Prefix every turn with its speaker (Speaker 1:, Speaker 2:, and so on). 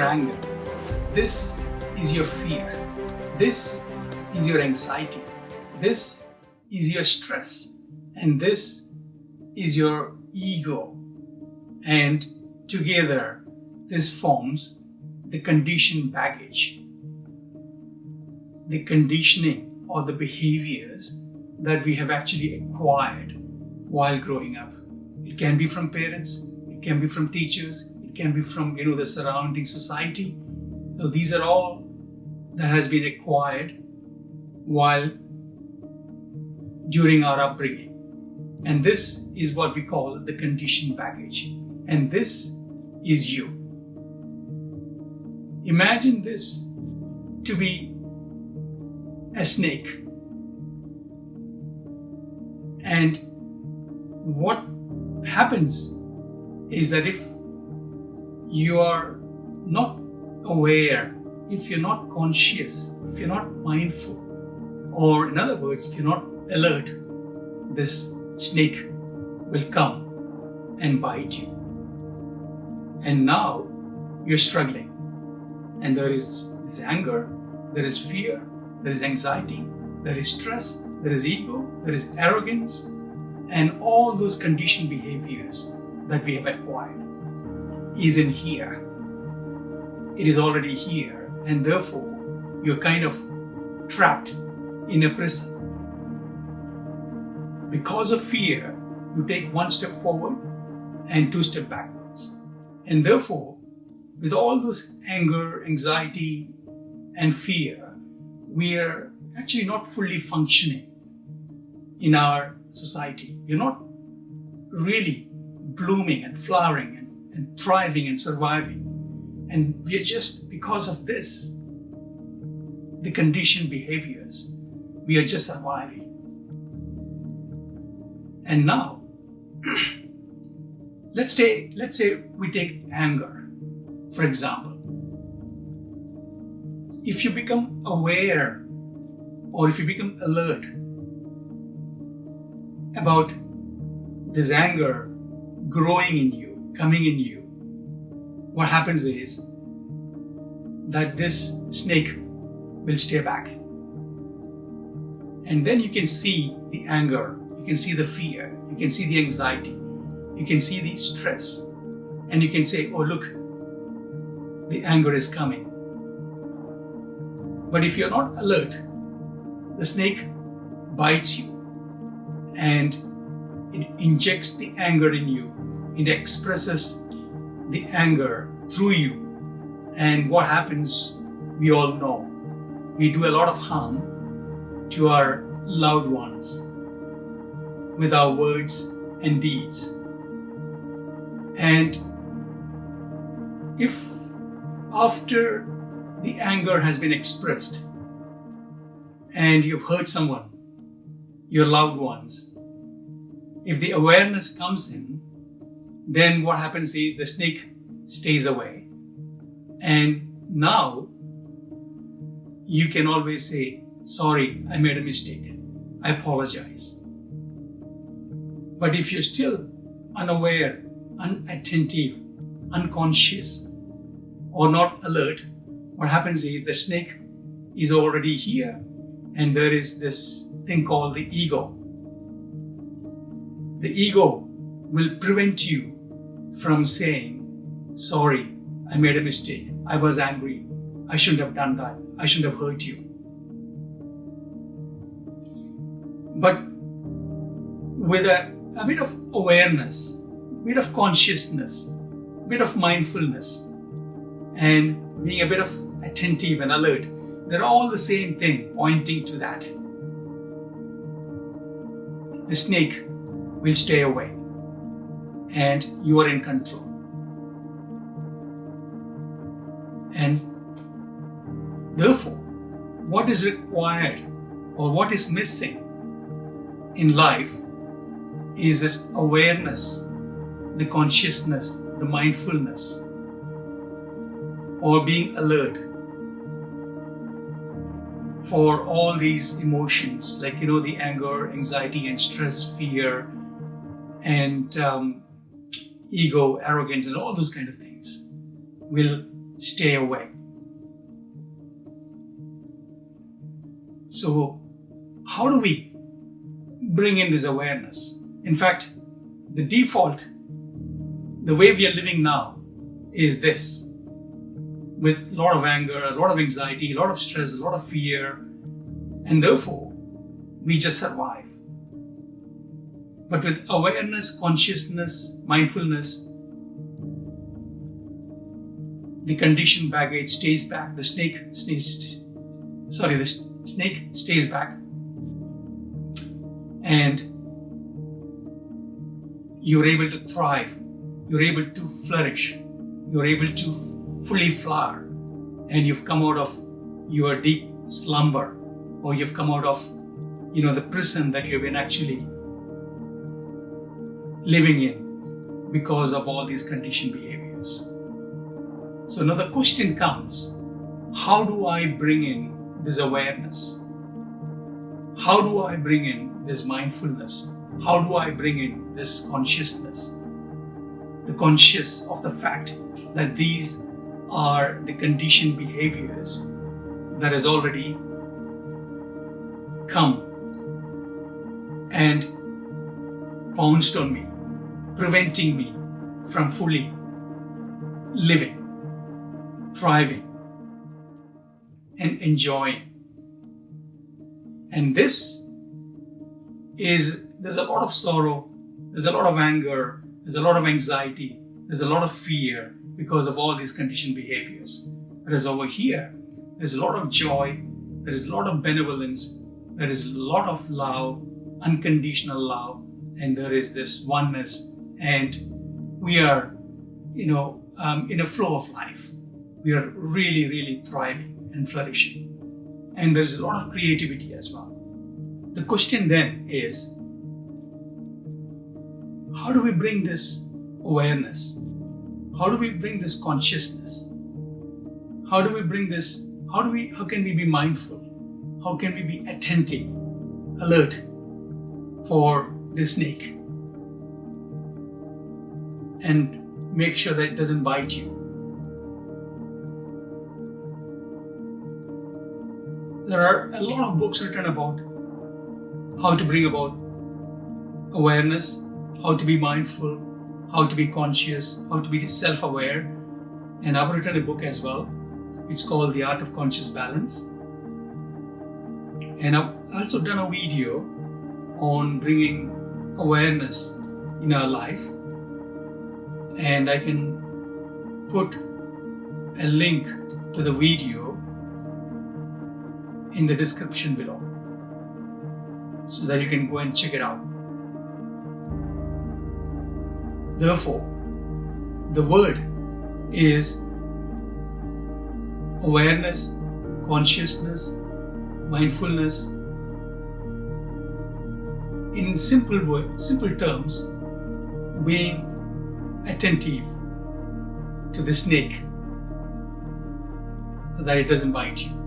Speaker 1: anger. This is your fear. This is your anxiety. This is your stress. And this is your ego. And together, this forms the conditioned baggage, the conditioning or the behaviors that we have actually acquired while growing up. It can be from parents, it can be from teachers, it can be from the surrounding society. So these are all that has been acquired while during our upbringing. And this is what we call the conditioned baggage. And this is you. Imagine this to be a snake. And what happens is that if you are not aware, if you're not conscious, if you're not mindful, or in other words, if you're not alert, this snake will come and bite you. And now you're struggling. And there is this anger, there is fear, there is anxiety, there is stress, there is ego, there is arrogance, and all those conditioned behaviors that we have acquired is in here. It is already here, and therefore you're kind of trapped in a prison. Because of fear, you take one step forward and two steps backwards. And therefore, with all this anger, anxiety, and fear, we are actually not fully functioning in our society. We're not really blooming and flowering and thriving and surviving. And we are just, because of this, the conditioned behaviors, we are just surviving. And now, let's say we take anger, for example. If you become aware or if you become alert about this anger growing in you, coming in you, what happens is that this snake will stay back. And then you can see the anger, you can see the fear, you can see the anxiety, you can see the stress, and you can say, oh look, the anger is coming. But if you're not alert, the snake bites you and it injects the anger in you. It expresses the anger through you. And what happens, we all know. We do a lot of harm to our loved ones with our words and deeds. And if after the anger has been expressed and you've hurt someone, your loved ones, if the awareness comes in, then what happens is the snake stays away. And now you can always say, sorry, I made a mistake. I apologize. But if you're still unaware, unattentive, unconscious, or not alert, what happens is the snake is already here and there is this thing called the ego. The ego will prevent you from saying, sorry, I made a mistake. I was angry. I shouldn't have done that. I shouldn't have hurt you. But with a bit of awareness, a bit of consciousness, a bit of mindfulness, and being a bit of attentive and alert, they're all the same thing, pointing to that. The snake will stay away and you are in control. And therefore, what is required or what is missing in life is this awareness, the consciousness, the mindfulness, or being alert for all these emotions, like the anger, anxiety, and stress, fear, and ego, arrogance, and all those kind of things will stay away. So, how do we bring in this awareness? In fact, the default, the way we are living now is this, with a lot of anger, a lot of anxiety, a lot of stress, a lot of fear, and therefore we just survive. But with awareness, consciousness, mindfulness, the conditioned baggage stays back, the snake stays back, and you're able to thrive, you're able to flourish, you're able to fully flower, and you've come out of your deep slumber, or you've come out of, the prison that you've been actually living in because of all these conditioned behaviors. So now the question comes, how do I bring in this awareness? How do I bring in this mindfulness? How do I bring in this consciousness? The conscious of the fact that these are the conditioned behaviors that has already come and pounced on me, preventing me from fully living, thriving, and enjoying. And there's a lot of sorrow, there's a lot of anger, there's a lot of anxiety, there's a lot of fear because of all these conditioned behaviors. Whereas over here, there's a lot of joy, there is a lot of benevolence, there is a lot of love, unconditional love, and there is this oneness, and we are, in a flow of life. We are really, really thriving and flourishing. And there's a lot of creativity as well. The question then is, how do we bring this awareness? How do we bring this consciousness? How do we bring this, how can we be mindful? How can we be attentive, alert for the snake and make sure that it doesn't bite you? There are a lot of books written about how to bring about awareness, how to be mindful, how to be conscious, how to be self-aware. And I've written a book as well. It's called The Art of Conscious Balance. And I've also done a video on bringing awareness in our life. And I can put a link to the video in the description below so that you can go and check it out. Therefore, the word is awareness, consciousness, mindfulness. In simple terms, being attentive to the snake so that it doesn't bite you.